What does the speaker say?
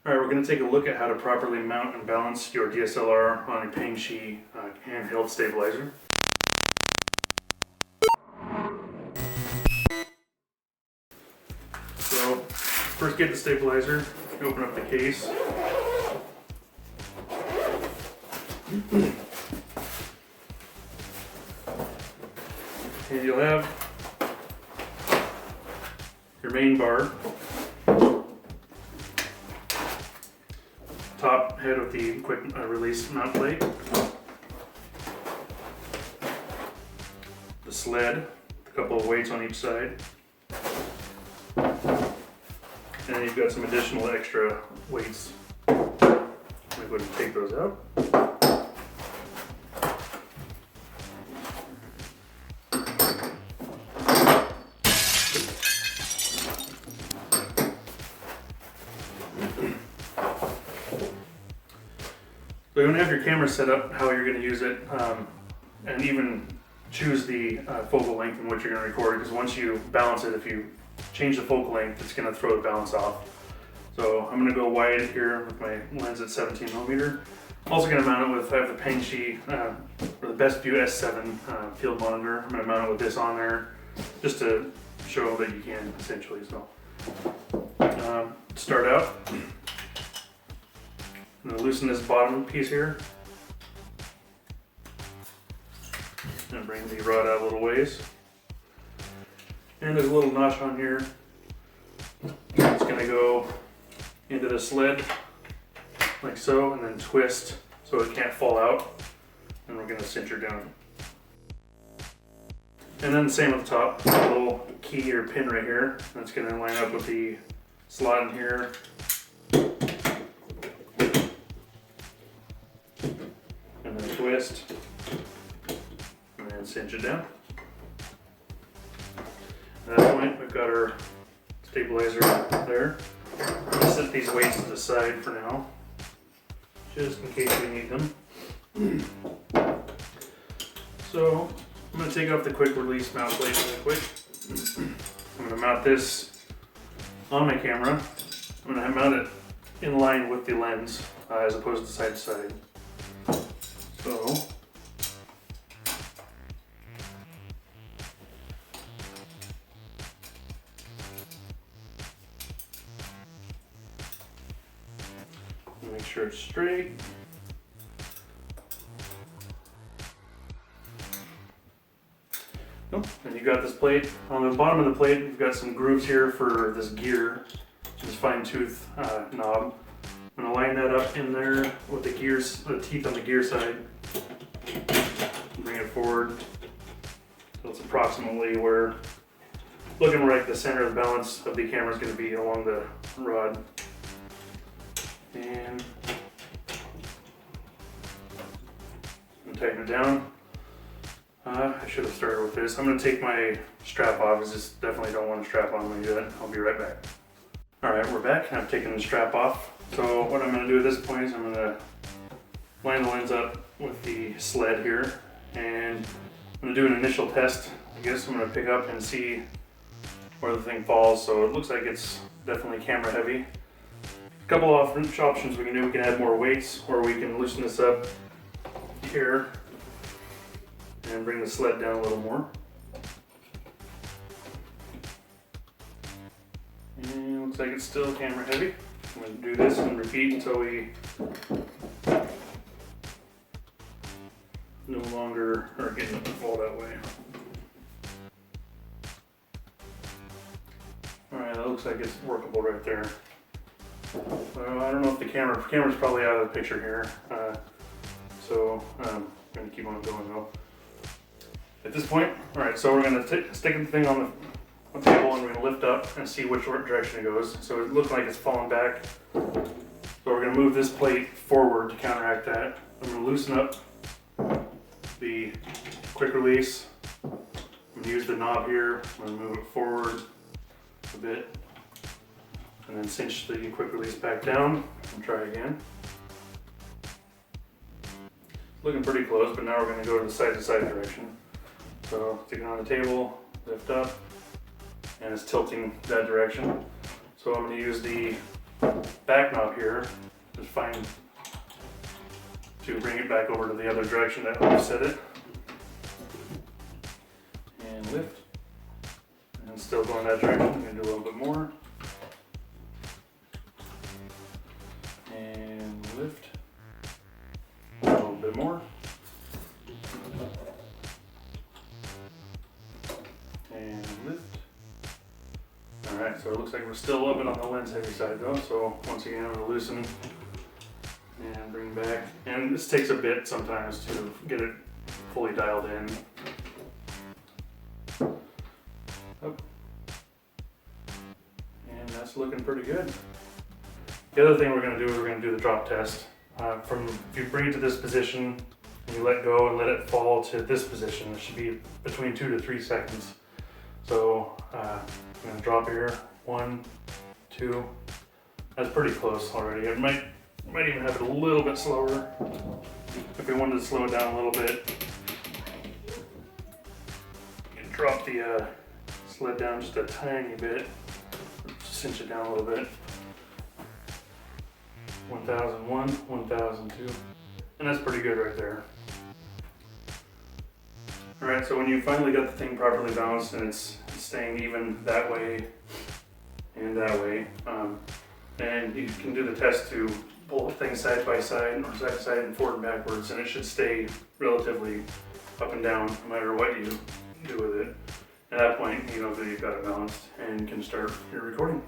Alright, we're going to take a look at how to properly mount and balance your DSLR on a Pangshi handheld stabilizer. So, first get the stabilizer, open up the case. And you'll have your main bar, top head with the quick release mount plate, the sled, a couple of weights on each side, and then you've got some additional extra weights. I'm going to go ahead and take those out. So you want to have your camera set up how you're going to use it, and even choose the focal length in which you're going to record, because once you balance it, if you change the focal length, it's going to throw the balance off. So I'm going to go wide here with my lens at 17mm. I'm also going to mount it with, I have the Pangshi, or the Best View S7 field monitor. I'm going to mount it with this on there, just to show that you can, essentially. So start out. I'm going to loosen this bottom piece here and bring the rod out a little ways. And there's a little notch on here. It's going to go into the sled like so, and then twist so it can't fall out. And we're going to cinch her down. And then the same at the top, a little key or pin right here. That's going to line up with the slot in here. And then twist, and then cinch it down. At that point, we've got our stabilizer there. I'm going to set these weights to the side for now, just in case we need them. So, I'm going to take off the quick release mount plate really quick. I'm going to mount this on my camera. I'm going to mount it in line with the lens, as opposed to side to side. So, make sure it's straight. Oh, and you got this plate. On the bottom of the plate, you've got some grooves here for this gear, this fine tooth knob. I'm going to line that up in there with the gears, the teeth on the gear side. Bring it forward so it's approximately where, looking right, the center of the balance of the camera is going to be along the rod. And tighten it down. I should have started with this. I'm going to take my strap off, because this definitely don't want to strap on when you do that. I'll be right back. Alright, we're back. I've taken the strap off. So what I'm going to do at this point is I'm going to line the lens up with the sled here, and I'm going to do an initial test. I guess I'm going to pick up and see where the thing falls. So it looks like it's definitely camera heavy. A couple of options we can do. We can add more weights, or we can loosen this up here and bring the sled down a little more. And looks like it's still camera heavy. I'm going to do this and repeat until we no longer are getting it to fall that way. Alright, that looks like it's workable right there. I don't know if the camera's probably out of the picture here, so I'm going to keep on going though. At this point, alright, so we're going to stick the thing on the table, and we're going to lift up and see which direction it goes. So it looks like it's falling back. So we're going to move this plate forward to counteract that. I'm going to loosen up the quick release. I'm going to use the knob here. I'm going to move it forward a bit, and then cinch the quick release back down and try again. Looking pretty close, but now we're going to go to the side to side direction. So stick it on the table, lift up, and it's tilting that direction. So I'm going to use the back knob here find to bring it back over to the other direction that offset it. And lift. And still going that direction. I'm going to do a little bit more. And lift. A little bit more. And lift. Alright, so it looks like we're still up and on the lens heavy side though, so once again I'm going to loosen and bring back. And this takes a bit sometimes to get it fully dialed in. Up. And that's looking pretty good. The other thing we're going to do is we're going to do the drop test. If you bring it to this position and you let go and let it fall to this position, it should be between 2 to 3 seconds. So I'm going to drop here, 1, 2, that's pretty close already. It might even have it a little bit slower. If we wanted to slow it down a little bit, you can drop the sled down just a tiny bit, cinch it down a little bit. 1001, 1002, and that's pretty good right there. Alright, so when you finally got the thing properly balanced and it's staying even that way and that way, and you can do the test to pull things side by side or side to side and forward and backwards, and it should stay relatively up and down no matter what you do with it. At that point, you know that you've got it balanced and can start your recording.